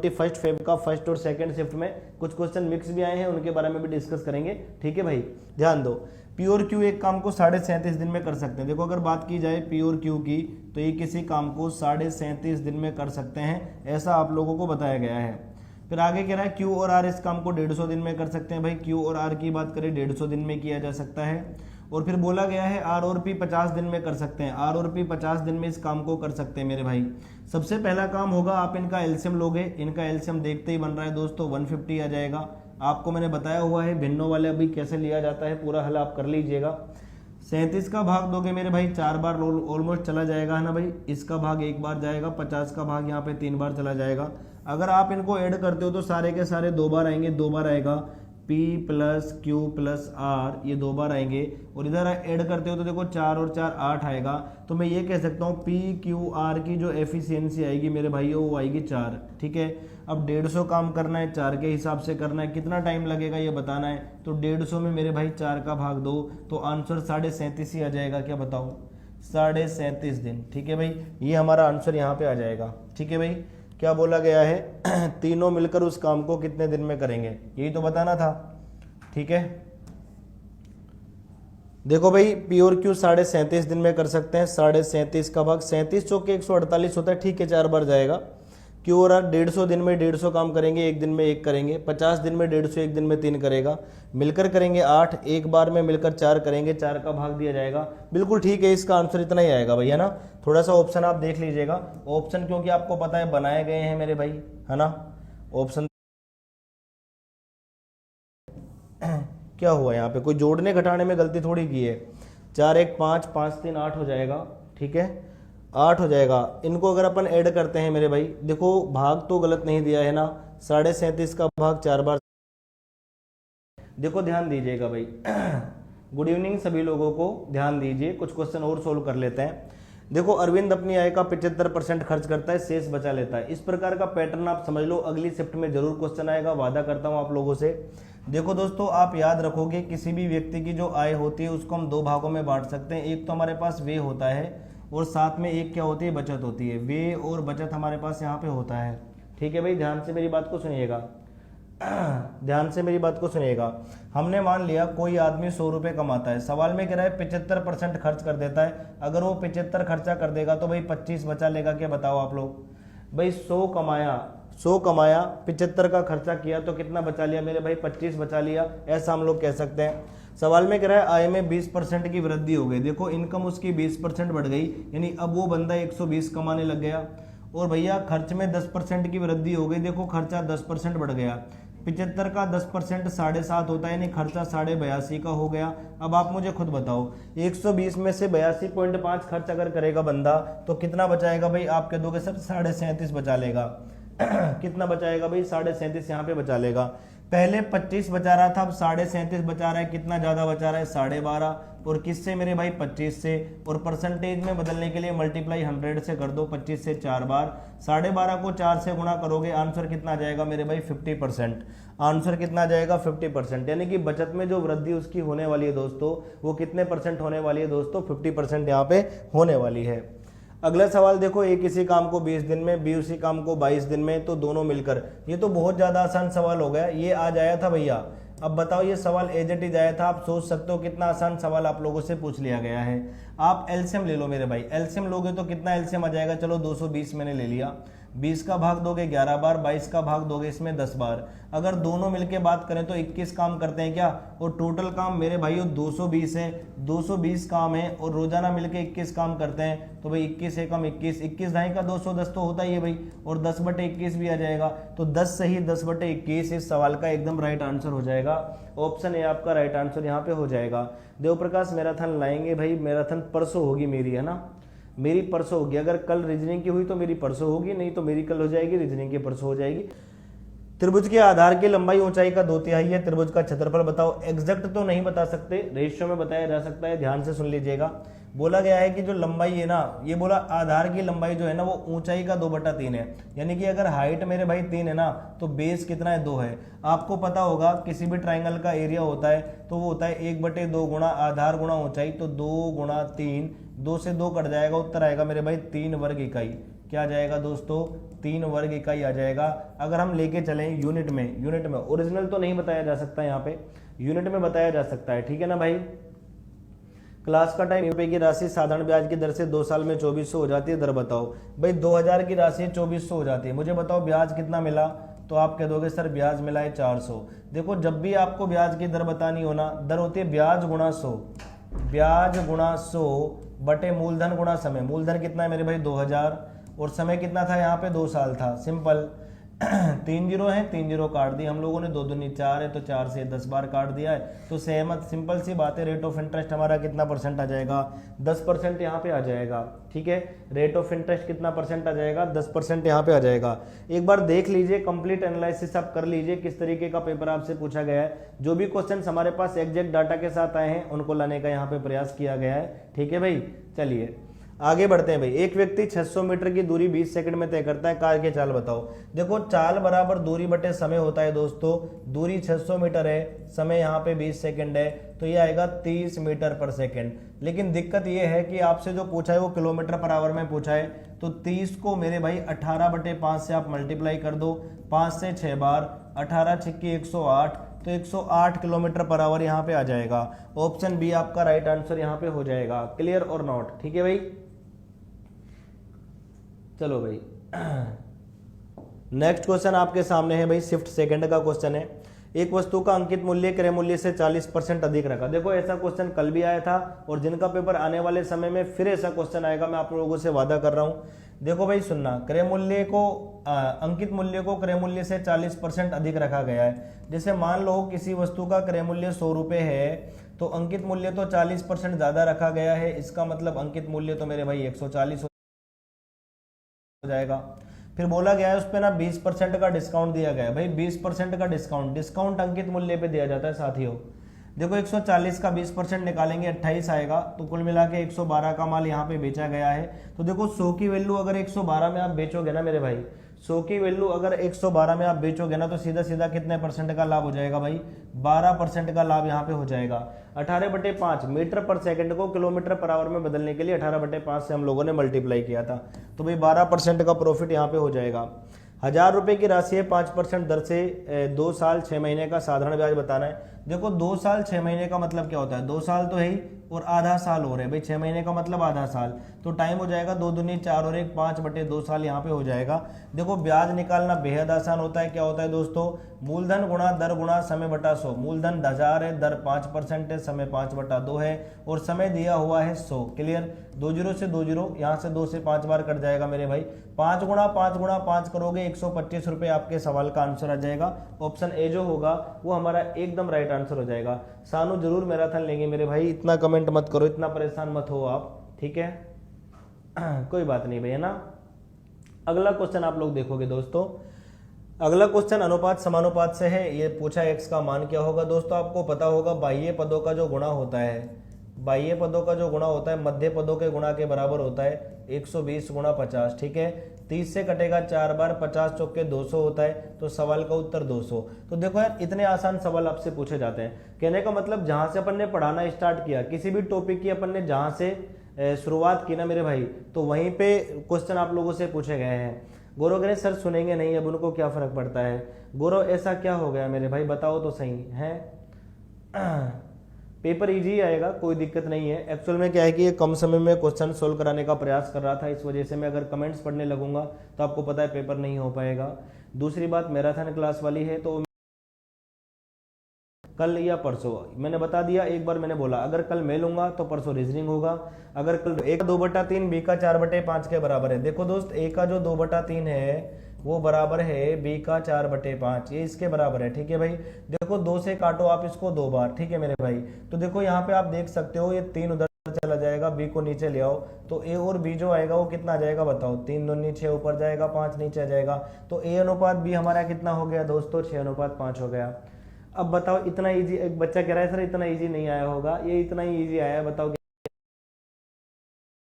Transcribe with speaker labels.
Speaker 1: 21 का फर्स्ट और second shift में कुछ क्वेश्चन मिक्स भी आए हैं, उनके बारे में भी डिस्कस करेंगे। ठीक है भाई, ध्यान दो। पी और क्यू एक काम को 37.5 दिन में कर सकते हैं। देखो अगर बात की जाए पी और क्यू की, तो ये किसी काम को 37.5 दिन में कर सकते हैं, ऐसा आप लोगों को बताया गया है। फिर आगे कह रहा है क्यू और आर इस काम को 150 दिन में कर सकते हैं। भाई क्यू और आर की बात करें 150 दिन में किया जा सकता है। और फिर बोला गया है आर और पी 50 दिन में कर सकते हैं। आर और पी 50 दिन में इस काम को कर सकते हैं मेरे भाई। सबसे पहला काम होगा, आप इनका एलसीएम लोगे। इनका एलसीएम देखते ही बन रहा है दोस्तों 150 आ जाएगा। आपको मैंने बताया हुआ है भिन्नों वाले अभी कैसे लिया जाता है, पूरा हल आप कर लीजिएगा। 37 का भाग दोगे मेरे भाई 4 बार ऑलमोस्ट चला जाएगा, है ना भाई। इसका भाग 1 बार जाएगा, 50 का भाग यहाँ पे 3 बार चला जाएगा। अगर आप इनको ऐड करते हो तो सारे के सारे 2 बार आएंगे, 2 बार आएगा। P plus Q plus R ये 2 बार आएंगे। और इधर ऐड करते हो तो देखो 4 और 4 8 आएगा। तो मैं ये कह सकता हूँ पी क्यू आर की जो एफिशिएंसी आएगी मेरे भाई वो आएगी 4। ठीक है, अब 150 काम करना है, 4 के हिसाब से करना है, कितना टाइम लगेगा ये बताना है। तो 150 में मेरे भाई 4 का भाग दो तो आंसर 37.5 ही आ जाएगा। क्या बताओ, 37.5 दिन। ठीक है भाई, ये हमारा आंसर यहाँ पे आ जाएगा। ठीक है भाई, क्या बोला गया है तीनों मिलकर उस काम को कितने दिन में करेंगे, यही तो बताना था। ठीक है, देखो भाई पी और क्यू 37.5 दिन में कर सकते हैं। 37.5 का भाग 37 चौके 148 होता है। ठीक है, 4 बार जाएगा। क्यू और आर 150 दिन में 150 काम करेंगे, 1 दिन में 1 करेंगे। 50 दिन में 150, 1 दिन में 3 करेगा। मिलकर करेंगे 8, एक बार में मिलकर 4 करेंगे, 4 का भाग दिया जाएगा। बिल्कुल ठीक है, इसका आंसर इतना ही आएगा भाई, है ना। थोड़ा सा ऑप्शन आप देख लीजिएगा, ऑप्शन क्योंकि आपको पता है बनाए गए हैं मेरे भाई, है ना। ऑप्शन क्या हुआ यहाँ पे, कोई जोड़ने घटाने में गलती थोड़ी की है। 4 1 5 5 3 8 हो जाएगा। ठीक है, 8 हो जाएगा। इनको अगर अपन ऐड करते हैं मेरे भाई, देखो भाग तो गलत नहीं दिया है ना। 37.5 का भाग 4 बार। देखो ध्यान दीजिएगा भाई गुड इवनिंग सभी लोगों को, ध्यान दीजिए। कुछ क्वेश्चन और सोल्व कर लेते हैं। देखो अरविंद अपनी आय का 75% खर्च करता है, शेष बचा लेता है। इस प्रकार का पैटर्न आप समझ लो, अगली शिफ्ट में जरूर क्वेश्चन आएगा, वादा करता हूं आप लोगों से। देखो दोस्तों, आप याद रखोगे किसी भी व्यक्ति की जो आय होती है उसको हम 2 भागों में बांट सकते हैं। एक तो हमारे पास व्यय होता है और साथ में एक क्या होती है, बचत होती है। व्यय और बचत हमारे पास यहाँ पे होता है। ठीक है भाई, ध्यान से मेरी बात को सुनिएगा ध्यान से मेरी बात को सुनिएगा। हमने मान लिया कोई आदमी 100 रुपये कमाता है। सवाल में कह रहा है 75% खर्च कर देता है। अगर वो 75 खर्चा कर देगा तो भाई 25 बचा लेगा। क्या बताओ आप लोग भाई, 100 कमाया 75 का खर्चा किया तो कितना बचा लिया मेरे भाई, 25 बचा लिया, ऐसा हम लोग कह सकते हैं। सवाल में कह रहा है आय में 20% की वृद्धि हो गई। देखो इनकम उसकी 20% बढ़ गई, यानी अब वो बंदा 120 कमाने लग गया। और भैया खर्च में 10% की वृद्धि हो गई। देखो खर्चा 10% बढ़ गया। 75 का 10% 7.5 होता है, यानी खर्चा 82.5 का हो गया। अब आप मुझे खुद बताओ, 120 में से 82.5 खर्च अगर करेगा बंदा तो कितना बचाएगा भाई, आप कह दोगे सर 37.5 बचा लेगा कितना बचाएगा भाई, 37.5 यहाँ पे बचा लेगा। पहले 25 बचा रहा था, अब 37.5 बचा रहा है। कितना ज्यादा बचा रहा है, 12.5। और किससे मेरे भाई, 25 से। और परसेंटेज में बदलने के लिए मल्टीप्लाई 100 से कर दो, 25 से 4 बार। 12.5 को 4 से गुणा करोगे, आंसर कितना आ जाएगा मेरे भाई, 50%। आंसर कितना आ जाएगा, 50%। यानी कि बचत में जो वृद्धि उसकी होने वाली है दोस्तों, वो कितने परसेंट होने वाली है दोस्तों, 50% यहाँ पे होने वाली है। अगला सवाल देखो, ए किसी काम को 20 दिन में, बी उसी काम को 22 दिन में, तो दोनों मिलकर। ये तो बहुत ज्यादा आसान सवाल हो गया, ये आज आया था भैया। अब बताओ, ये सवाल एज इट इज आया था। आप सोच सकते हो कितना आसान सवाल आप लोगों से पूछ लिया गया है। आप एलसीएम ले लो मेरे भाई, एलसीएम लोगे तो कितना एलसीएम आ जाएगा, चलो 220 मैंने ले लिया। 20 का भाग दोगे 11 बार, 22 का भाग दोगे इसमें 10 बार। अगर दोनों मिलके बात करें तो 21 काम करते हैं क्या, और टोटल काम मेरे भाइयों 220 है। 220 काम है और रोजाना मिलके 21 काम करते हैं। तो भाई 21 एकम 21, 21 ढाई का 210 तो होता ही है भाई, और 10/21 भी आ जाएगा। तो 10 सही 10/21 इस सवाल का एकदम राइट आंसर हो जाएगा। ऑप्शन ए आपका राइट आंसर यहाँ पे हो जाएगा। देवप्रकाश मैराथन लाएंगे भाई, मैराथन परसों होगी मेरी, है ना, मेरी परसों होगी। अगर कल रीजनिंग की हुई तो मेरी परसों होगी, नहीं तो मेरी कल हो जाएगी, रीजनिंग की परसों हो जाएगी। त्रिभुज के आधार की लंबाई ऊंचाई का 2/3 है। त्रिभुज का क्षेत्रफल बताओ। एग्जैक्ट तो नहीं बता सकते, रेशियो में बताया जा सकता है, ध्यान से सुन लीजिएगा। बोला गया है कि जो लंबाई है ना, ये बोला आधार की लंबाई जो है ना वो ऊंचाई का 2/3 है। यानी कि अगर हाइट मेरे भाई 3 है ना, तो बेस कितना है, 2 है। आपको पता होगा किसी भी ट्राइंगल का एरिया होता है तो वो होता है 1/2 गुणा आधार गुणा ऊंचाई। तो 2 गुणा 3, 2 से 2 कट जाएगा, उत्तर आएगा मेरे भाई 3 वर्ग इकाई। क्या आ जाएगा दोस्तों, 3 वर्ग इकाई आ जाएगा। अगर हम लेके चलें यूनिट में ओरिजिनल तो नहीं बताया जा सकता, यहाँ पे यूनिट में बताया जा सकता है, ठीक है ना भाई। क्लास का टाइम रुपए की राशि साधारण ब्याज की दर से 2 साल में 2400 हो जाती है, दर बताओ। भाई 2000 की राशि 2400 हो जाती है, मुझे बताओ ब्याज कितना मिला, तो आप कह दोगे सर ब्याज मिला है 400। देखो जब भी आपको ब्याज की दर बतानी हो ना, दर होती है ब्याज गुणा 100, ब्याज गुणा 100 बटे मूलधन गुणा समय। मूलधन कितना है मेरे भाई 2000, और समय कितना था यहाँ पे 2 साल था, सिंपल 3 जीरो है, 3 जीरो काट दिए हम लोगों ने, 2 दूनी 4 है तो 4 से 10 बार काट दिया है, तो सहमत, सिंपल सी बात है। रेट ऑफ इंटरेस्ट हमारा कितना परसेंट आ जाएगा, 10% यहाँ पे आ जाएगा, ठीक है। रेट ऑफ इंटरेस्ट कितना परसेंट आ जाएगा, 10% यहाँ पे आ जाएगा। एक बार देख लीजिए, कंप्लीट एनालिसिस आप कर लीजिए किस तरीके का पेपर आपसे पूछा गया है। जो भी क्वेश्चन हमारे पास एग्जैक्ट डाटा के साथ आए हैं उनको लाने का यहाँ पे प्रयास किया गया है, ठीक है भाई। चलिए आगे बढ़ते हैं भाई। एक व्यक्ति 600 मीटर की दूरी 20 सेकंड में तय करता है, कार की चाल बताओ। देखो चाल बराबर दूरी बटे समय होता है दोस्तों, दूरी 600 मीटर है, समय यहाँ पे 20 सेकंड है, तो ये आएगा 30 मीटर पर सेकंड। लेकिन दिक्कत ये है कि आपसे जो पूछा है वो किलोमीटर पर आवर में पूछा है, तो 30 को मेरे भाई 18/5 से आप मल्टीप्लाई कर दो, 5 से 6 बार, 18 छिक्की 108, तो 108 किलोमीटर पर आवर यहाँ पे आ जाएगा। ऑप्शन बी आपका राइट आंसर यहाँ पे हो जाएगा। क्लियर और नॉट, ठीक है भाई। चलो भाई नेक्स्ट क्वेश्चन आपके सामने है भाई, शिफ्ट सेकंड का क्वेश्चन है। एक वस्तु का अंकित मूल्य क्रय मूल्य से 40% अधिक रखा। देखो ऐसा क्वेश्चन कल भी आया था, और जिनका पेपर आने वाले समय में फिर ऐसा क्वेश्चन आएगा, मैं आप लोगों से वादा कर रहा हूं। देखो भाई सुनना, क्रय मूल्य को अंकित मूल्य को क्रय मूल्य से 40% अधिक रखा गया है। जैसे मान लो किसी वस्तु का क्रय मूल्य 100 रुपये है, तो अंकित मूल्य तो 40% ज्यादा रखा गया है, इसका मतलब अंकित मूल्य तो मेरे भाई 140 हो जाएगा। फिर बोला गया है उस पे ना 20% का डिस्काउंट दिया गया है। भाई 20% का डिस्काउंट अंकित मूल्य पे दिया जाता है साथियों। देखो 140 का 20% निकालेंगे 28 आएगा, तो कुल मिला के 112 का माल यहाँ पे बेचा गया है। तो देखो 100 की वैल्यू अगर 112 में आप बेचोगे ना मेरे भाई, 100 की वैल्यू अगर 112 में आप बेचोगे ना, तो सीधा सीधा कितने परसेंट का लाभ हो जाएगा भाई, 12% का लाभ यहाँ पे हो जाएगा। 18/5 मीटर पर सेकंड को किलोमीटर पर आवर में बदलने के लिए 18/5 से हम लोगों ने मल्टीप्लाई किया था, तो भाई 12% का प्रॉफिट यहाँ पे हो जाएगा। 1000 रुपये की राशि है, 5% दर से 2 साल 6 महीने का साधारण ब्याज बताना है। देखो 2 साल 6 महीने का मतलब क्या होता है, 2 साल तो है ही और आधा साल हो रहा है भाई, 6 महीने का मतलब आधा साल, तो टाइम हो जाएगा 2 दूनी 4 और 1 5/2 साल यहाँ पे हो जाएगा। देखो ब्याज निकालना बेहद आसान होता है। क्या होता है दोस्तों, मूलधन गुणा दर गुणा समय बटा 100। मूलधन 1000 है, दर 5% है, समय 5/2 है, और समय दिया हुआ है 100। क्लियर, 2 जीरो से 2 जीरो, यहाँ से 2 से 5 बार कट जाएगा मेरे भाई। 5 गुणा 5 गुणा 5 करोगे 125 रुपये आपके सवाल का आंसर आ जाएगा। ऑप्शन ए जो होगा वो हमारा एकदम राइट आंसर हो जाएगा। सानू जरूर मैराथन लेंगे मेरे भाई, इतना कमेंट मत करो, इतना परेशान मत हो आप, ठीक है। कोई बात नहीं भैया ना। अगला क्वेश्चन आप लोग देखोगे दोस्तों, अगला क्वेश्चन अनुपात समानुपात से है। ये पूछा x का मान क्या होगा। दोस्तों आपको पता होगा बाह्य पदों का जो गुणा होता है, बाह्य पदों का जो गुणा होता है मध्य पदों के गुणा के बराबर होता है 120 गुणा 50, ठीक है। 30 से कटेगा 4 बार, 50 चौके 200 होता है, तो सवाल का उत्तर 200। तो देखो यार इतने आसान सवाल आपसे पूछे जाते हैं। कहने का मतलब जहां से अपन ने पढ़ाना स्टार्ट किया, किसी भी टॉपिक की अपन ने जहां से शुरुआत की ना मेरे भाई, तो वहीं पे क्वेश्चन आप लोगों से पूछे गए हैं। गौरव कह सर सुनेंगे नहीं, अब उनको क्या फर्क पड़ता है। गौरव ऐसा क्या हो गया मेरे भाई, बताओ तो सही है। पेपर इजी आएगा, कोई दिक्कत नहीं है। एक्चुअल में क्या है कि ये कम समय में क्वेश्चन सोल्व कराने का प्रयास कर रहा था, इस वजह से मैं अगर कमेंट्स पढ़ने लगूंगा तो आपको पता है पेपर नहीं हो पाएगा। दूसरी बात मैराथन क्लास वाली है, तो कल या परसों मैंने बता दिया, एक बार मैंने बोला अगर कल मैं लूंगा तो परसों रीजनिंग होगा। अगर कल a का 2/3 b का 4/5 के बराबर है। देखो दोस्त a का जो 2/3 है वो बराबर है b का 4/5, ये इसके बराबर है, ठीक है भाई। देखो 2 से काटो आप इसको 2 बार, ठीक है मेरे भाई। तो देखो यहाँ पे आप देख सकते हो ये 3 उधर चला जाएगा, b को नीचे ले आओ, तो a और b जो आएगा वो कितना आ जाएगा बताओ, 3 दूनी 6 ऊपर जाएगा, 5 नीचे आ जाएगा, तो a अनुपात b हमारा कितना हो गया दोस्तों, 6:5 हो गया। अब बताओ इतना इजी, एक बच्चा कह रहा है सर इतना इजी नहीं आया होगा, ये इतना ही इजी आया है, बताओ